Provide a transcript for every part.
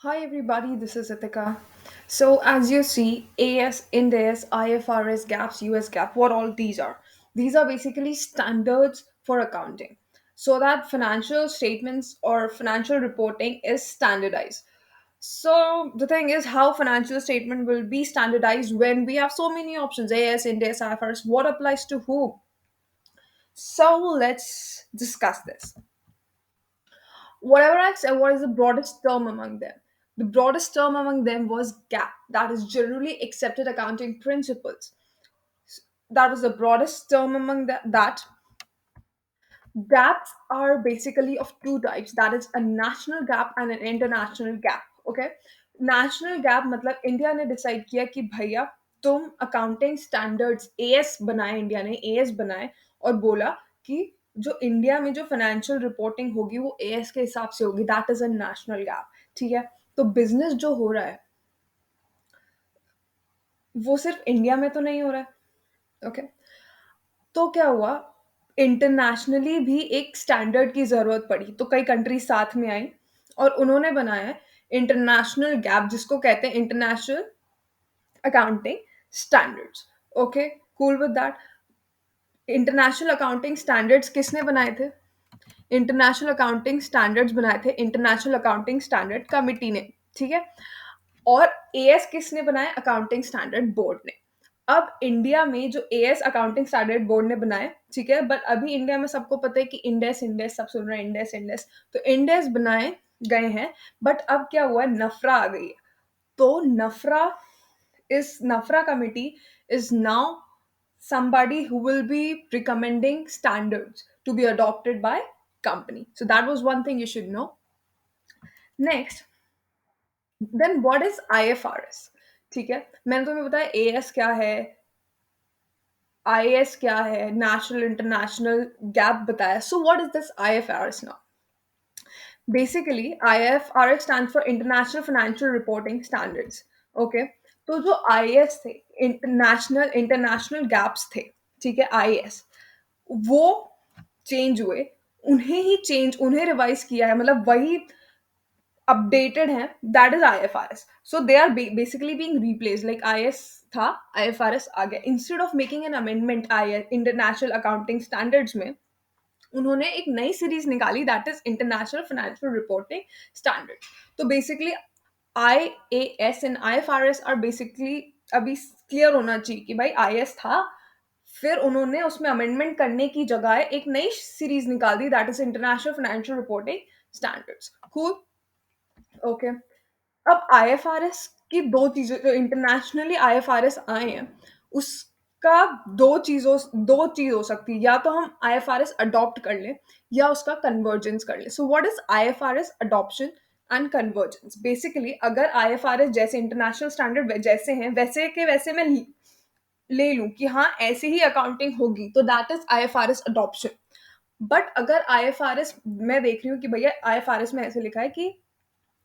Hi everybody, this is Itika. So as you see, AS, Ind AS, IFRS, GAPS, US GAAP, what all these are? These are basically standards for accounting. So that financial statements or financial reporting is standardized. So the thing is how financial statement will be standardized when we have so many options, AS, Ind AS, IFRS, what applies to who? So let's discuss this. Whatever I said, what is the broadest term among them? The broadest term among them was GAAP, that is generally accepted accounting principles. That was the broadest term among that. GAPs are basically of two types, that is a national gap and an international gap. Okay, national gap मतलब India ने decide किया कि भैया तुम accounting standards as बनाए, India ने as बनाए और बोला कि जो इंडिया में जो फाइनेंशियल रिपोर्टिंग होगी वो एएस के हिसाब से होगी, that is a national gap. ठीक है, तो बिजनेस जो हो रहा है वो सिर्फ इंडिया में तो नहीं हो रहा है। ओके, तो क्या हुआ, इंटरनेशनली भी एक स्टैंडर्ड की ज़रूरत पड़ी, तो कई कंट्रीज साथ में आई और उन्होंने बनाया इंटरनेशनल गैप, जिसको कहते हैं international accounting standards. Okay, cool with that. International accounting standards किसने बनाए थे? इंटरनेशनल अकाउंटिंग स्टैंडर्ड्स बनाए थे इंटरनेशनल अकाउंटिंग स्टैंडर्ड कमिटी ने। ठीक है, और एएस किसने बनाया? अकाउंटिंग स्टैंडर्ड बोर्ड ने। अब इंडिया में जो एएस अकाउंटिंग स्टैंडर्ड बोर्ड ने बनाए, ठीक है, बट अभी इंडिया में सबको पता है कि इंडेस इंडेस सब सुन रहे हैं, इंडेस इंडेस, तो इंडेस बनाए गए हैं। बट अब क्या हुआ है, नफरा आ गई है। तो नफरा, इस नफरा committee is now somebody who will be recommending standards to be adopted by company. So that was one thing you should know. Next, then what is IFRS? ठीक है, मैंने तुम्हें बताया एएस क्या है, आईएएस क्या है, नेशनल इंटरनेशनल गैप बताया। So what is this IFRS now? Basically IFRS stand for international financial reporting standards. Okay, तो जो आईएएस थे, इंटरनेशनल इंटरनेशनल गैप्स थे, ठीक है, आईएएस वो चेंज हुए, उन्हें रिवाइज किया है, मतलब वही अपडेटेड हैं, that is IFRS. So they are basically being replace, like IAS था, आईएफआरएस आ गया। Instead of making an amendment I international accounting standards में, उन्होंने एक नई सीरीज निकाली, that is international financial reporting standard. तो basically I A S and I F R S are basically, अभी क्लियर होना चाहिए कि भाई आईएएस था, फिर उन्होंने उसमें अमेंडमेंट करने की जगह एक नई सीरीज निकाल दी, that is international financial reporting standards. Cool. Okay, अब आईएफआरएस की दो चीजें, जो इंटरनेशनली आईएफआरएस आए हैं उसका दो चीज हो सकती है, या तो हम आईएफआरएस अडॉप्ट कर लें या उसका कन्वर्जेंस कर लें। So what is IFRS adoption and convergence? Basically अगर आईएफआरएस जैसे इंटरनेशनल स्टैंडर्ड जैसे हैं वैसे के वैसे मैं ले लूं कि हाँ ऐसे ही अकाउंटिंग होगी, तो that is IFRS adoption. But अगर आईएफआरएस मैं देख रही हूँ कि भैया आईएफआरएस में ऐसे लिखा है कि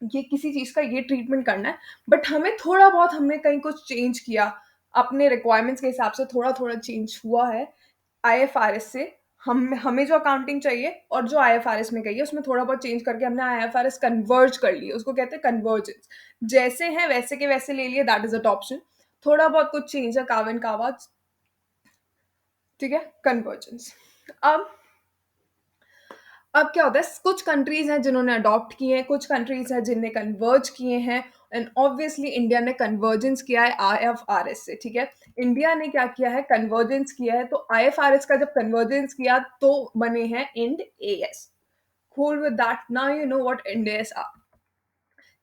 ये किसी चीज का ये ट्रीटमेंट करना है, बट हमें थोड़ा बहुत, हमने कहीं कुछ चेंज किया, अपने रिक्वायरमेंट्स के हिसाब से थोड़ा थोड़ा चेंज हुआ है आईएफआरएस से, हम हमें जो अकाउंटिंग चाहिए और जो आईएफआरएस में गई है उसमें थोड़ा बहुत चेंज करके हमने आईएफआरएस कन्वर्ज कर लिया, उसको कहते हैं कन्वर्जेंस। जैसे हैं वैसे के वैसे ले लिए, दैट इज अडॉप्शन। थोड़ा बहुत कुछ चेंज है, कावन कावाज, ठीक है, कन्वर्जेंस। अब अब क्या होता है, कुछ कंट्रीज हैं जिन्होंने अडॉप्ट किए हैं, कुछ कंट्रीज हैं जिनने कन्वर्ज किए हैं, एंड ऑब्वियसली इंडिया ने कन्वर्जेंस किया है आईएफआरएस से। ठीक है, इंडिया ने क्या किया है, कन्वर्जेंस किया है, तो आईएफआरएस का जब कन्वर्जेंस किया तो बने हैं Ind AS. cool with that, now you know what ind AS are।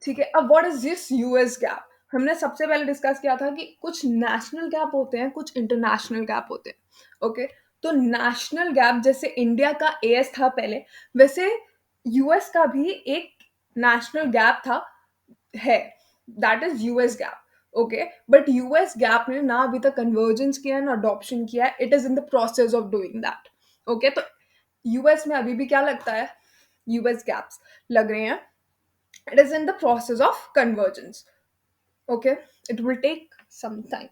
ठीक है, अब what is this US gap? हमने सबसे पहले डिस्कस किया था कि कुछ नेशनल गैप होते हैं, कुछ इंटरनेशनल गैप होते हैं। ओके, तो नेशनल गैप जैसे इंडिया का एएस था पहले, वैसे यूएस का भी एक नेशनल गैप था, है, that is US gap. Okay, but US gap ने ना अभी तक कन्वर्जेंस किया है ना अडॉप्शन किया है, it is in the process of doing that. Okay, तो यूएस में अभी भी क्या लगता है, यूएस गैप्स लग रहे हैं, it is in the process of convergence। Okay, it will take some time।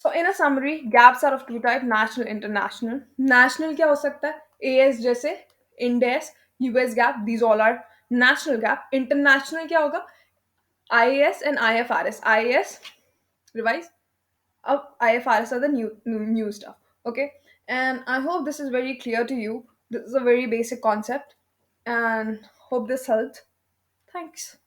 So in a summary, gaps are of two type, national, international। national क्या हो सकता है, as जैसे, ind AS, us gap, these all are national gap, international क्या होगा? IAS and IFRS. IAS, revise. IFRS are the new stuff. Okay, and I hope this is very clear to you. This is a very basic concept, and hope this helped. Thanks.